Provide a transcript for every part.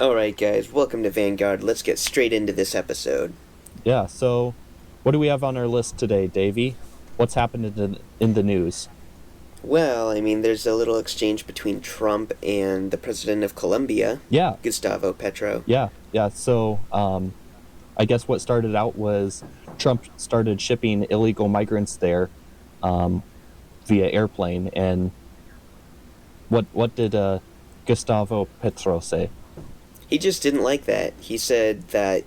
Alright, guys, welcome to Vanguard. Let's get straight into this episode. Yeah, so what do we have on our list today, Davey? What's happened in the news? Well, there's a little exchange between Trump and the president of Colombia, Yeah, Gustavo Petro. yeah. So I guess what started out was Trump started shipping illegal migrants there um, via airplane. And what did Gustavo Petro say? He just didn't like that. He said that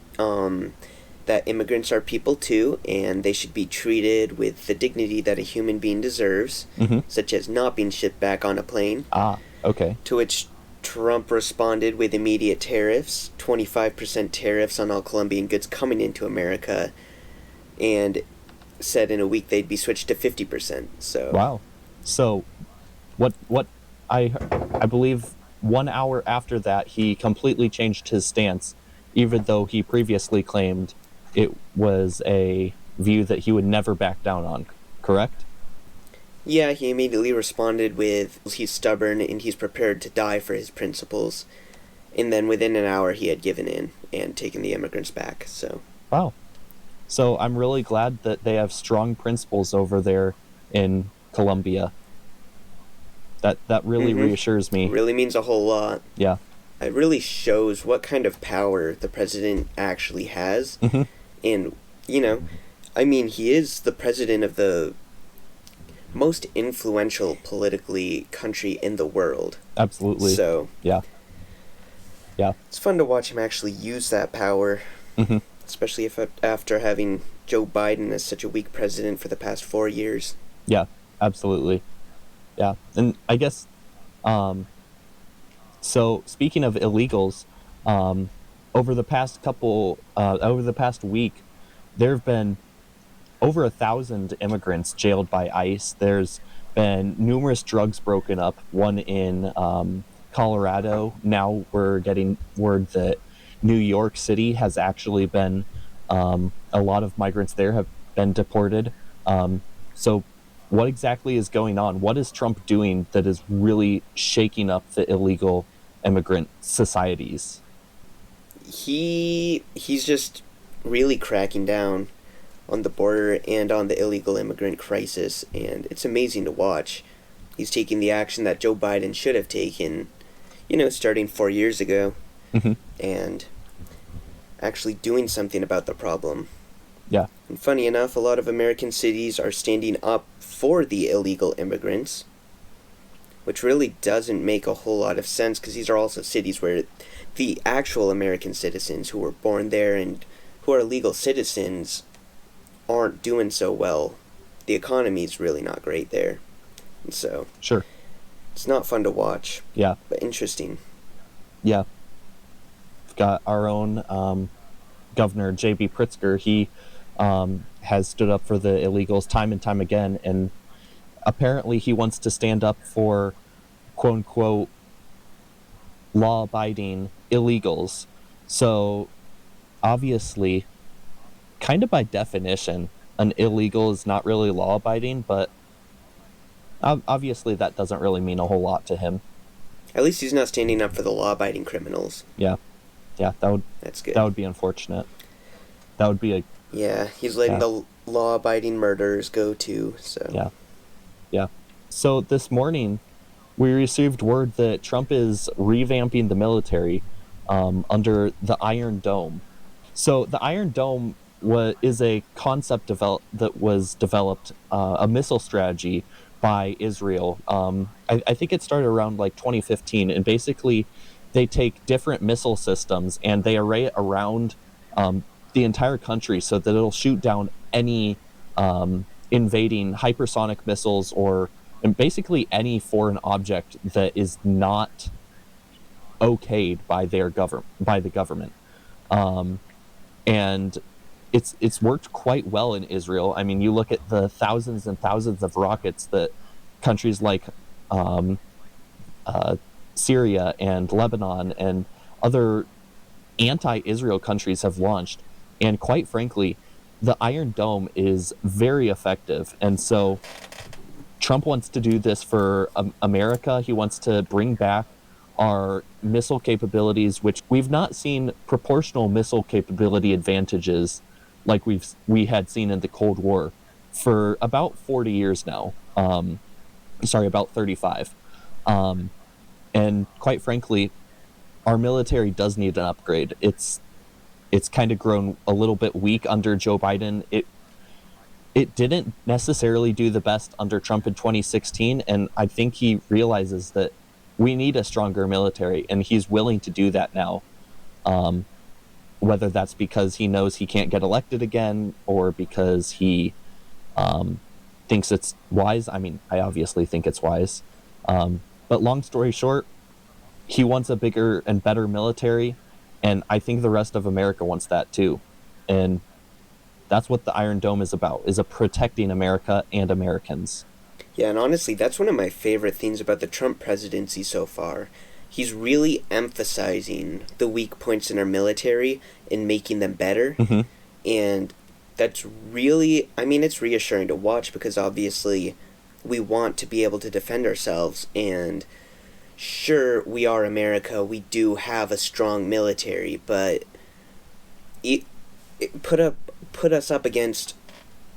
immigrants are people too, and they should be treated with the dignity that a human being deserves, Mm-hmm. such as not being shipped back on a plane. Ah, okay. To which Trump responded with immediate tariffs, 25% tariffs on all Colombian goods coming into America, and said in a week they'd be switched to 50%. So, Wow. So what I believe 1 hour after that he completely changed his stance, even though he previously claimed it was a view that he would never back down on. Correct? yeah, he immediately responded with he's stubborn and he's prepared to die for his principles. And then within an hour, he had given in and taken the immigrants back. So, Wow. So I'm really glad that they have strong principles over there in Colombia. That really reassures me. really means a whole lot. Yeah. It really shows what kind of power the president actually has. Hmm. And, he is the president of the most influential politically country in the world. Absolutely. So, Yeah. Yeah. it's fun to watch him actually use that power, Hmm. especially if after having Joe Biden as such a weak president for the past 4 years. Yeah. Absolutely. Yeah. And I guess so speaking of illegals, um, over the past week, there have been over 1,000 immigrants jailed by ICE. There's been numerous drugs broken up. One in Colorado. Now we're getting word that New York City has actually been a lot of migrants there have been deported. So, what exactly is going on? What is Trump doing that is really shaking up the illegal immigrant societies? He's just really cracking down on the border and on the illegal immigrant crisis, and it's amazing to watch. He's taking the action that Joe Biden should have taken, starting 4 years ago, Hmm. and actually doing something about the problem. Yeah. And funny enough, a lot of American cities are standing up for the illegal immigrants, which really doesn't make a whole lot of sense because these are also cities where the actual American citizens who were born there and who are legal citizens aren't doing so well. The economy's really not great there. And so, Sure. it's not fun to watch, Yeah. but interesting. Yeah. We've got our own governor, J.B. Pritzker. He has stood up for the illegals time and time again, and apparently he wants to stand up for quote unquote law abiding illegals. So obviously, kind of by definition, an illegal is not really law abiding, but obviously that doesn't really mean a whole lot to him. At least he's not standing up for the law-abiding criminals. Yeah. Yeah, That's good. that would be unfortunate. That would be a Yeah, he's letting Yeah. the law-abiding murderers go too, so. yeah. Yeah. So this morning, we received word that Trump is revamping the military under the Iron Dome. So the Iron Dome is a concept that was developed, a missile strategy by Israel. I think it started around like 2015, and basically they take different missile systems and they array it around the entire country so that it'll shoot down any invading hypersonic missiles and basically any foreign object that is not okayed by the government. And it's worked quite well in Israel. I mean, you look at the thousands and thousands of rockets that countries like Syria and Lebanon and other anti-Israel countries have launched. And quite frankly, the Iron Dome is very effective. And so Trump wants to do this for America. He wants to bring back are missile capabilities, which we've not seen proportional missile capability advantages like we had seen in the Cold War for about 40 years now. Sorry, about 35. Um, and quite frankly, our military does need an upgrade. It's kind of grown a little bit weak under Joe Biden. It didn't necessarily do the best under Trump in 2016, and I think he realizes that we need a stronger military, and he's willing to do that now. Um, Whether that's because he knows he can't get elected again, or because he um, thinks it's wise. I mean, I obviously think it's wise. But long story short, he wants a bigger and better military, and I think the rest of America wants that too. And that's what the Iron Dome is about, is a protecting America and Americans. Yeah, and honestly, that's one of my favorite things about the Trump presidency so far. He's really emphasizing the weak points in our military and making them better. Mm-hmm. And that's really, I mean, it's reassuring to watch because obviously we want to be able to defend ourselves. And sure, we are America, we do have a strong military, but it put us up against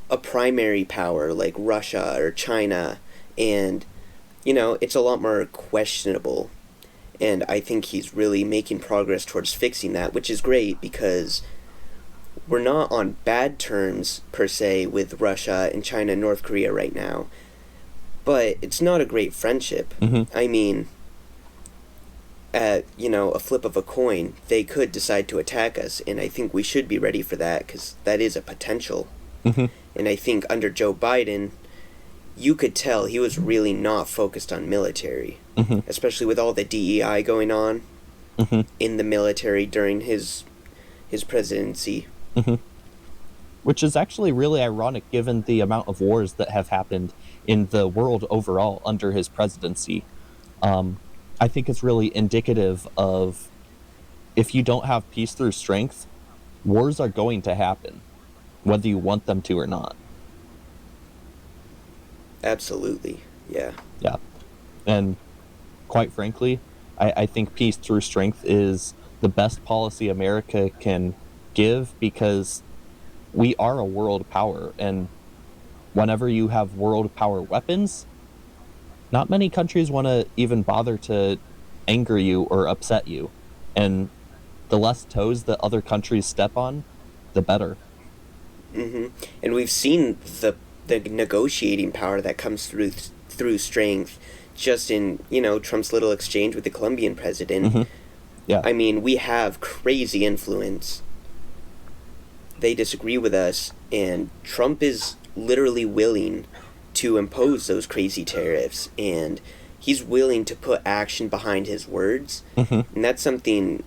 a primary power like Russia or China, and it's a lot more questionable. And I think he's really making progress towards fixing that, which is great because we're not on bad terms per se with Russia and China and North Korea right now, but it's not a great friendship. Mm-hmm. I mean, at a flip of a coin, they could decide to attack us, and I think we should be ready for that because that is a potential. Mm-hmm. And I think under Joe Biden, you could tell he was really not focused on military, Mm-hmm. especially with all the DEI going on Mm-hmm. in the military during his presidency. Mm-hmm. Which is actually really ironic given the amount of wars that have happened in the world overall under his presidency. I think it's really indicative of, if you don't have peace through strength, wars are going to happen, whether you want them to or not. Absolutely, yeah. Yeah. And quite frankly, I think peace through strength is the best policy America can give, because we are a world power. And whenever you have world power weapons, not many countries want to even bother to anger you or upset you. And the less toes that other countries step on, the better. And we've seen the negotiating power that comes through strength, just in Trump's little exchange with the Colombian president. Mm-hmm. Yeah. I mean, we have crazy influence. They disagree with us, and Trump is literally willing to impose those crazy tariffs, and he's willing to put action behind his words. Mm-hmm. And that's something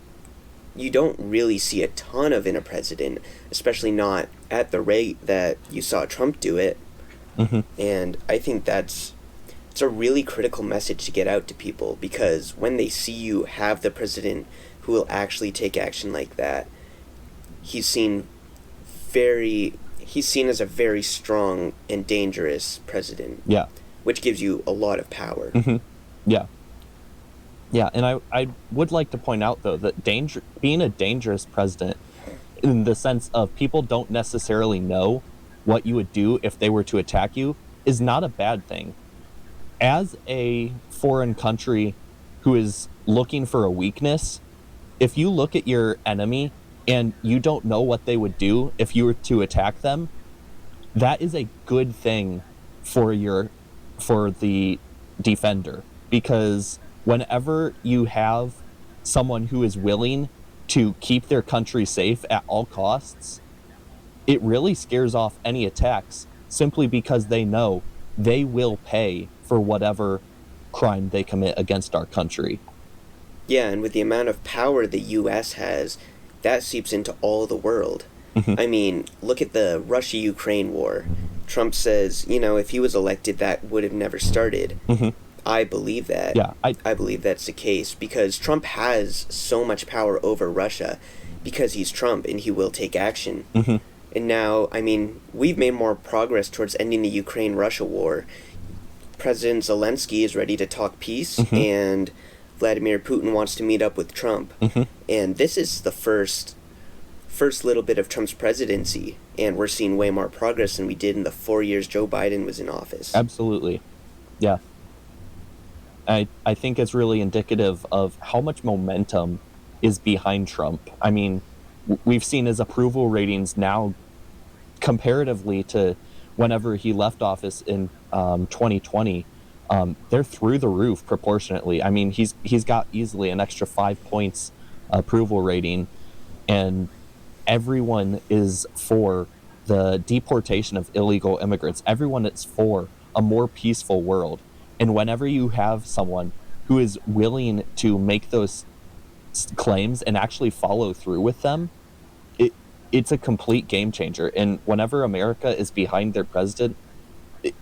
you don't really see a ton of in a president, especially not at the rate that you saw Trump do it. Mm-hmm. And I think it's a really critical message to get out to people, because when they see you have the president who will actually take action like that, he's seen as a very strong and dangerous president. Yeah. Which gives you a lot of power. Mm-hmm. Yeah. Yeah, and I would like to point out, though, that being a dangerous president, in the sense of people don't necessarily know what you would do if they were to attack you, is not a bad thing. As a foreign country who is looking for a weakness, if you look at your enemy and you don't know what they would do if you were to attack them, that is a good thing for the defender, because whenever you have someone who is willing to keep their country safe at all costs, it really scares off any attacks, simply because they know they will pay for whatever crime they commit against our country. Yeah, and with the amount of power the U.S. has, that seeps into all the world. Mm-hmm. I mean, look at the Russia-Ukraine war. Trump says, if he was elected, that would have never started. Mm-hmm. I believe that. Yeah, I believe that's the case, because Trump has so much power over Russia because he's Trump and he will take action. Mm-hmm. And now, I mean, we've made more progress towards ending the Ukraine-Russia war. President Zelensky is ready to talk peace, Mm-hmm. and Vladimir Putin wants to meet up with Trump. Hmm. And this is the first little bit of Trump's presidency, and we're seeing way more progress than we did in the 4 years Joe Biden was in office. Absolutely. Yeah. I think it's really indicative of how much momentum is behind Trump. I mean, we've seen his approval ratings now comparatively to whenever he left office in 2020. They're through the roof proportionately. I mean, he's got easily an extra 5 points approval rating, and everyone is for the deportation of illegal immigrants. Everyone is for a more peaceful world. And whenever you have someone who is willing to make those claims and actually follow through with them, it it's a complete game changer. And whenever America is behind their president, it,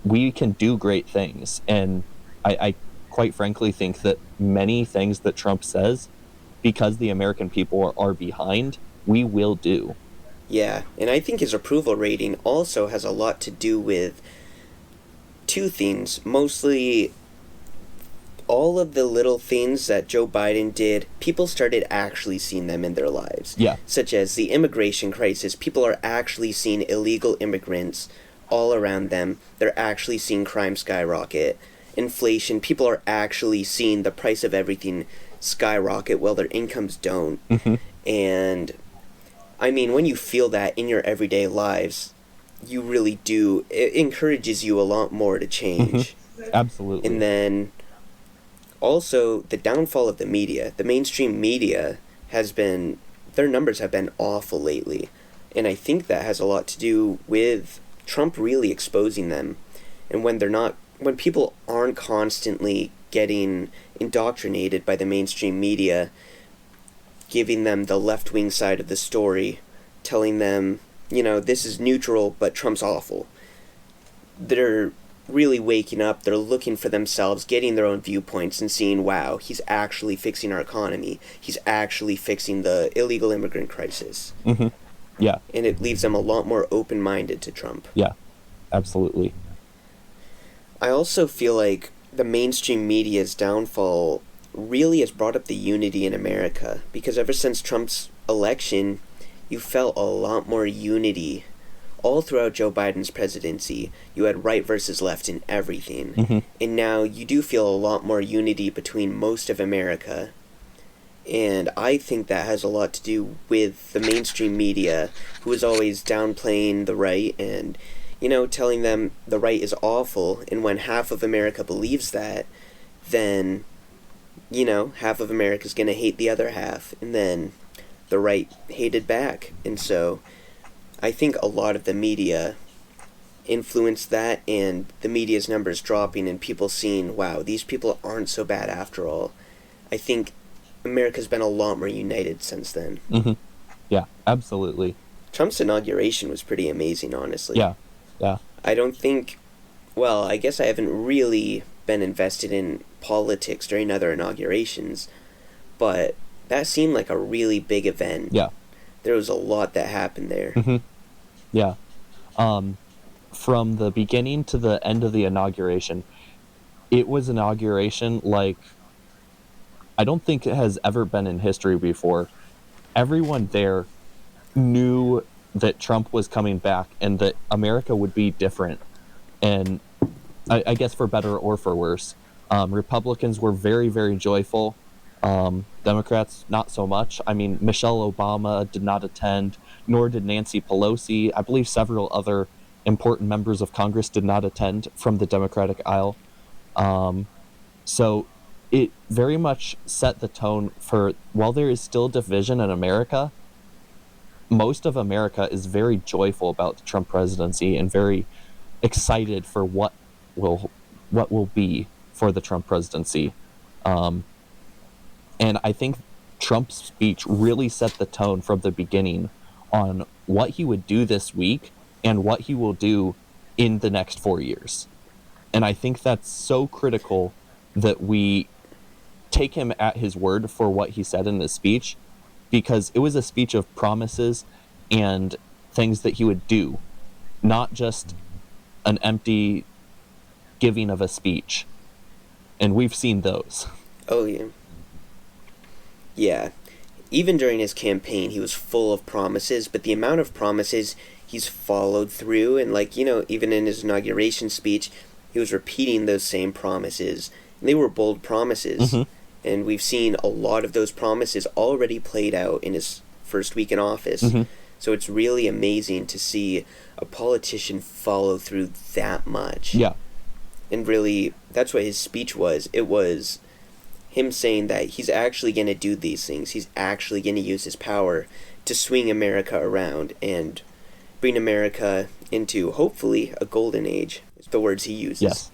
we can do great things. And I quite frankly think that many things that Trump says, because the American people are behind, we will do. Yeah, and I think his approval rating also has a lot to do with two things. Mostly all of the little things that Joe Biden did, people started actually seeing them in their lives. Yeah. Such as the immigration crisis. People are actually seeing illegal immigrants all around them. They're actually seeing crime skyrocket. Inflation, people are actually seeing the price of everything skyrocket while their incomes don't. Hmm. And I mean, when you feel that in your everyday lives, you really do. It encourages you a lot more to change. Absolutely. And then also the downfall of the media. The mainstream media has been, their numbers have been awful lately. And I think that has a lot to do with Trump really exposing them. And when people aren't constantly getting indoctrinated by the mainstream media, giving them the left-wing side of the story, telling them, this is neutral, but Trump's awful. They're really waking up, they're looking for themselves, getting their own viewpoints, and seeing, wow, he's actually fixing our economy. He's actually fixing the illegal immigrant crisis. Hmm. Yeah. And it leaves them a lot more open-minded to Trump. Yeah. Absolutely. I also feel like the mainstream media's downfall really has brought up the unity in America, because ever since Trump's election, you felt a lot more unity all throughout Joe Biden's presidency. You had right versus left in everything. Hmm. And now you do feel a lot more unity between most of America. And I think that has a lot to do with the mainstream media, who is always downplaying the right and, telling them the right is awful. And when half of America believes that, then, half of America's going to hate the other half. And then the right hated back. And so I think a lot of the media influenced that, and the media's numbers dropping and people seeing, wow, these people aren't so bad after all. I think America's been a lot more united since then. Hmm. Yeah, absolutely. Trump's inauguration was pretty amazing, honestly. Yeah. Yeah. I don't think, well, I guess I haven't really been invested in politics during other inaugurations, but that seemed like a really big event. Yeah. There was a lot that happened there. Hmm. Yeah. From the beginning to the end of the inauguration, it was an inauguration like I don't think it has ever been in history before. Everyone there knew that Trump was coming back and that America would be different. And I guess for better or for worse. Republicans were very, very joyful. Democrats, not so much. I mean, Michelle Obama did not attend, nor did Nancy Pelosi. I believe several other important members of Congress did not attend from the Democratic aisle. So it very much set the tone for, while there is still division in America, most of America is very joyful about the Trump presidency and very excited for what will be for the Trump presidency. And I think Trump's speech really set the tone from the beginning on what he would do this week and what he will do in the next 4 years. And I think that's so critical that we take him at his word for what he said in this speech, because it was a speech of promises and things that he would do, not just an empty giving of a speech. And we've seen those. Oh, yeah. Yeah. Even during his campaign, he was full of promises, but the amount of promises he's followed through, and, like, even in his inauguration speech, he was repeating those same promises. And they were bold promises. Mm-hmm. And we've seen a lot of those promises already played out in his first week in office. Mm-hmm. So it's really amazing to see a politician follow through that much. Yeah. And really, that's what his speech was. It was him saying that he's actually going to do these things. He's actually going to use his power to swing America around and bring America into, hopefully, a golden age. It's the words he uses. Yes.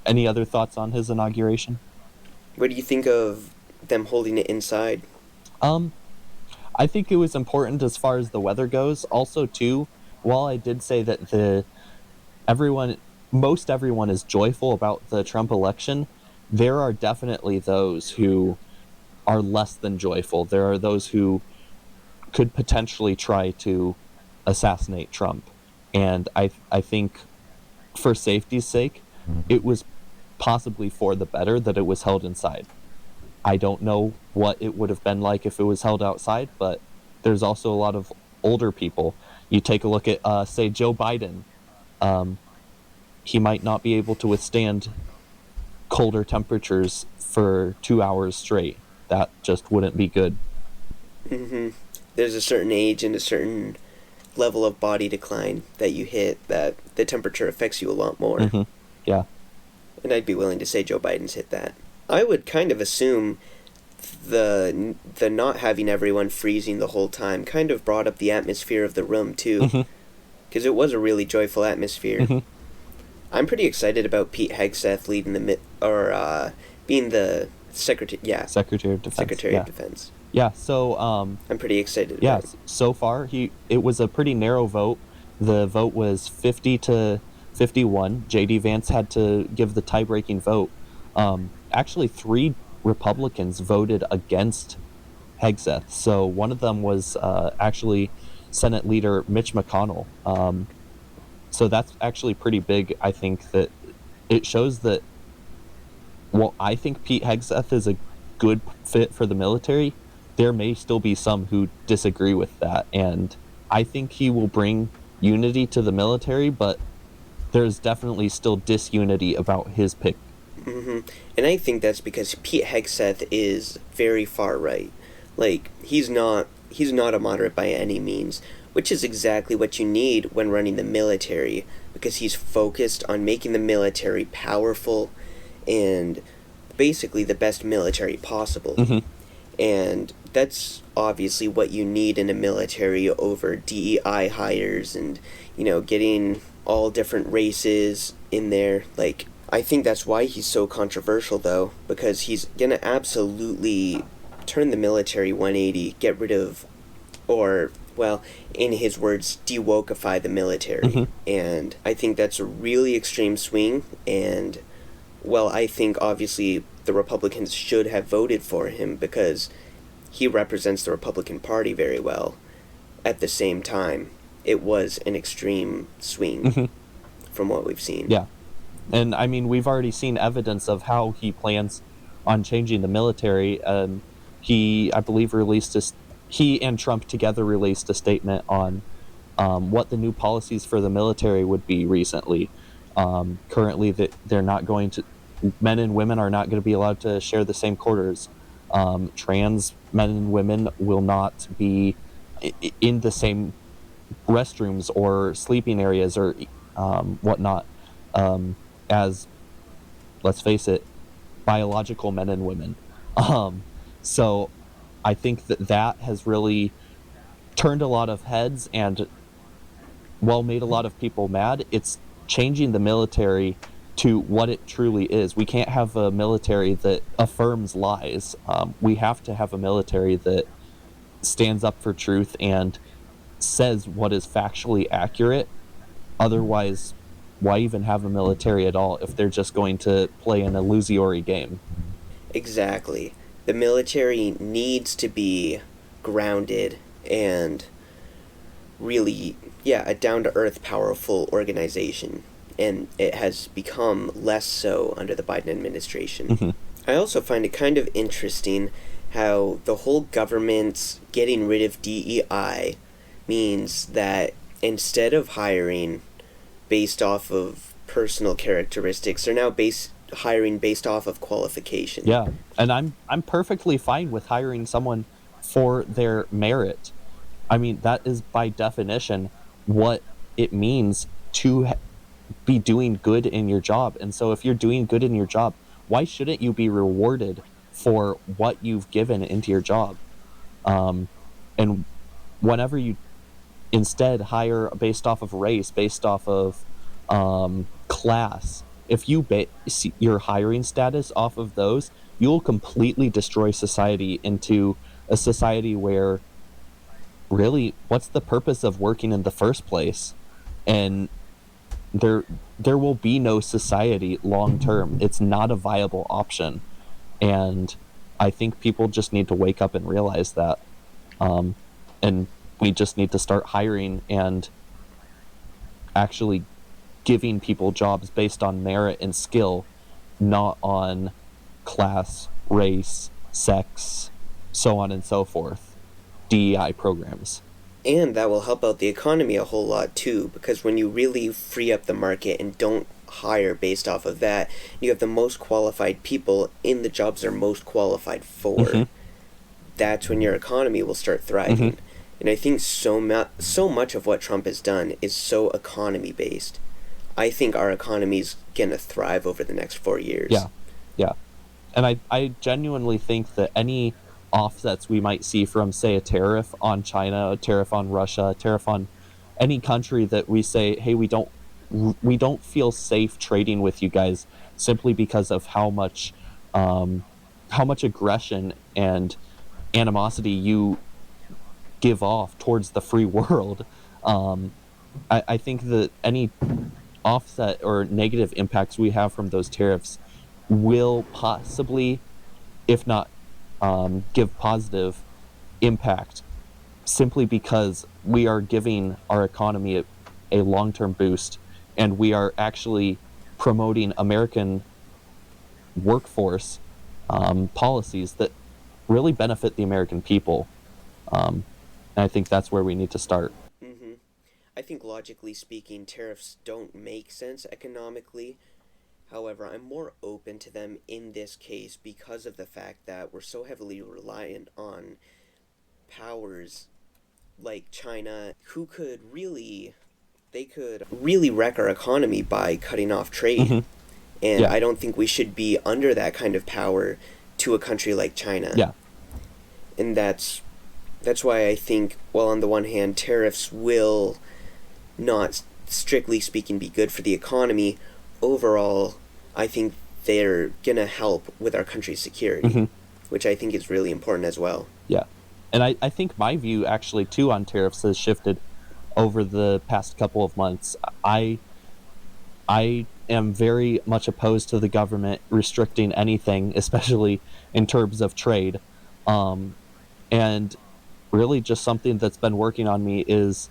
Any other thoughts on his inauguration? What do you think of them holding it inside? I think it was important as far as the weather goes. Also, too, while I did say that most everyone is joyful about the Trump election, there are definitely those who are less than joyful. There are those who could potentially try to assassinate Trump. And I think for safety's sake, it was possibly for the better that it was held inside. I don't know what it would have been like if it was held outside, but there's also a lot of older people. You take a look at, say, Joe Biden. He might not be able to withstand colder temperatures for 2 hours straight. That just wouldn't be good. Mm-hmm. There's a certain age and a certain level of body decline that you hit that the temperature affects you a lot more. Mm-hmm. Yeah. And I'd be willing to say Joe Biden's hit that. I would kind of assume the not having everyone freezing the whole time kind of brought up the atmosphere of the room too, because it was a really joyful atmosphere. Mm-hmm. I'm pretty excited about Pete Hegseth leading being the secretary. Yeah, Secretary of Defense. Secretary of Defense. Yeah. So I'm pretty excited. yeah. About it. So far, it was a pretty narrow vote. The vote was 50-51. JD Vance had to give the tie-breaking vote. Actually, 3 Republicans voted against Hegseth. So one of them was actually Senate Leader Mitch McConnell. So that's actually pretty big. I think that it shows that, well, I think Pete Hegseth is a good fit for the military. There may still be some who disagree with that, and I think he will bring unity to the military, but there's definitely still disunity about his pick. Mm-hmm. And I think that's because Pete Hegseth is very far right. Like, he's not a moderate by any means, which is exactly what you need when running the military, because he's focused on making the military powerful and basically the best military possible. Mm-hmm. And that's obviously what you need in a military over DEI hires and, getting all different races in there. Like, I think that's why he's so controversial, though, because he's going to absolutely turn the military 180, get rid of, or, well, in his words, de-wokeify the military. Mm-hmm. And I think that's a really extreme swing, and, well, I think obviously the Republicans should have voted for him because he represents the Republican Party very well. At the same time, it was an extreme swing Mm-hmm. from what we've seen. Yeah. And I mean, we've already seen evidence of how he plans on changing the military. He, I believe, he and Trump together released a statement on what the new policies for the military would be recently. Currently, that they're not going to, men and women are not going to be allowed to share the same quarters. Trans men and women will not be in the same restrooms or sleeping areas or whatnot. As, let's face it, biological men and women. So I think that has really turned a lot of heads and, well, made a lot of people mad. It's changing the military to what it truly is. We can't have a military that affirms lies. We have to have a military that stands up for truth and says what is factually accurate. Otherwise, why even have a military at all if they're just going to play an illusory game? Exactly. The military needs to be grounded and really, a down-to-earth, powerful organization. And it has become less so under the Biden administration. Mm-hmm. I also find it kind of interesting how the whole government's getting rid of DEI means that instead of hiring based off of personal characteristics, they're now hiring based off of qualification. Yeah, and I'm perfectly fine with hiring someone for their merit. I mean, that is by definition what it means to be doing good in your job. And so if you're doing good in your job, why shouldn't you be rewarded for what you've given into your job? And whenever you instead hire based off of race, based off of class, if you base your hiring status off of those, you'll completely destroy society into a society where really what's the purpose of working in the first place? And there will be no society long term. It's not a viable option. And I think people just need to wake up and realize that. And we just need to start hiring and actually giving people jobs based on merit and skill, not on class, race, sex, so on and so forth. DEI programs. And that will help out the economy a whole lot too, because when you really free up the market and don't hire based off of that, you have the most qualified people in the jobs they're most qualified for. Mm-hmm. That's when your economy will start thriving. Mm-hmm. And I think so much of what Trump has done is so economy based. I think our economy's gonna thrive over the next 4 years. Yeah, yeah. And I genuinely think that any offsets we might see from, say, a tariff on China, a tariff on Russia, a tariff on any country that we say, hey, we don't feel safe trading with you guys simply because of how much aggression and animosity you give off towards the free world. I think that any offset or negative impacts we have from those tariffs will possibly, if not give positive impact, simply because we are giving our economy a long-term boost, and we are actually promoting American workforce policies that really benefit the American people. And I think that's where we need to start. Mm-hmm. I think logically speaking, tariffs don't make sense economically. However, I'm more open to them in this case because of the fact that we're so heavily reliant on powers like China, who could really wreck our economy by cutting off trade. Mm-hmm. And Yeah. I don't think we should be under that kind of power to a country like China. Yeah. And that's why I think, well, on the one hand, tariffs will not, strictly speaking, be good for the economy. Overall, I think they're going to help with our country's security, Mm-hmm. which I think is really important as well. Yeah. And I think my view actually too on tariffs has shifted over the past couple of months. I am very much opposed to the government restricting anything, especially in terms of trade. And really just something that's been working on me is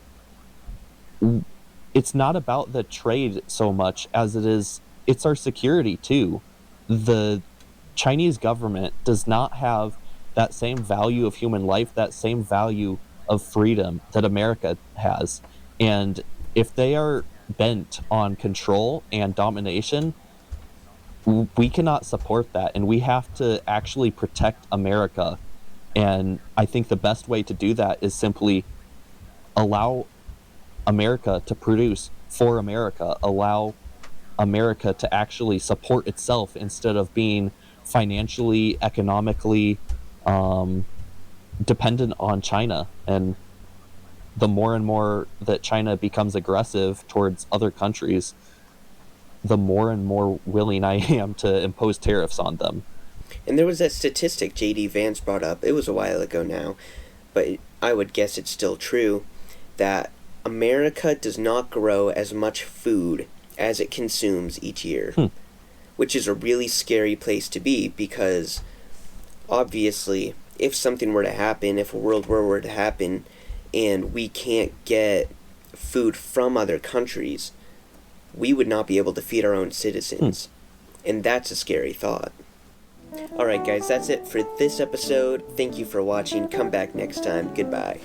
it's not about the trade so much as it's our security too. The Chinese government does not have that same value of human life, that same value of freedom that America has. And if they are bent on control and domination, we cannot support that. And we have to actually protect America. And I think the best way to do that is simply allow America to produce for America, allow America to actually support itself instead of being financially, economically dependent on China. And the more and more that China becomes aggressive towards other countries, the more and more willing I am to impose tariffs on them. And there was that statistic J.D. Vance brought up, it was a while ago now, but I would guess it's still true, that America does not grow as much food as it consumes each year. Which is a really scary place to be because, obviously, if something were to happen, if a world war were to happen, and we can't get food from other countries, we would not be able to feed our own citizens. And that's a scary thought. Alright, guys, that's it for this episode. Thank you for watching. Come back next time. Goodbye.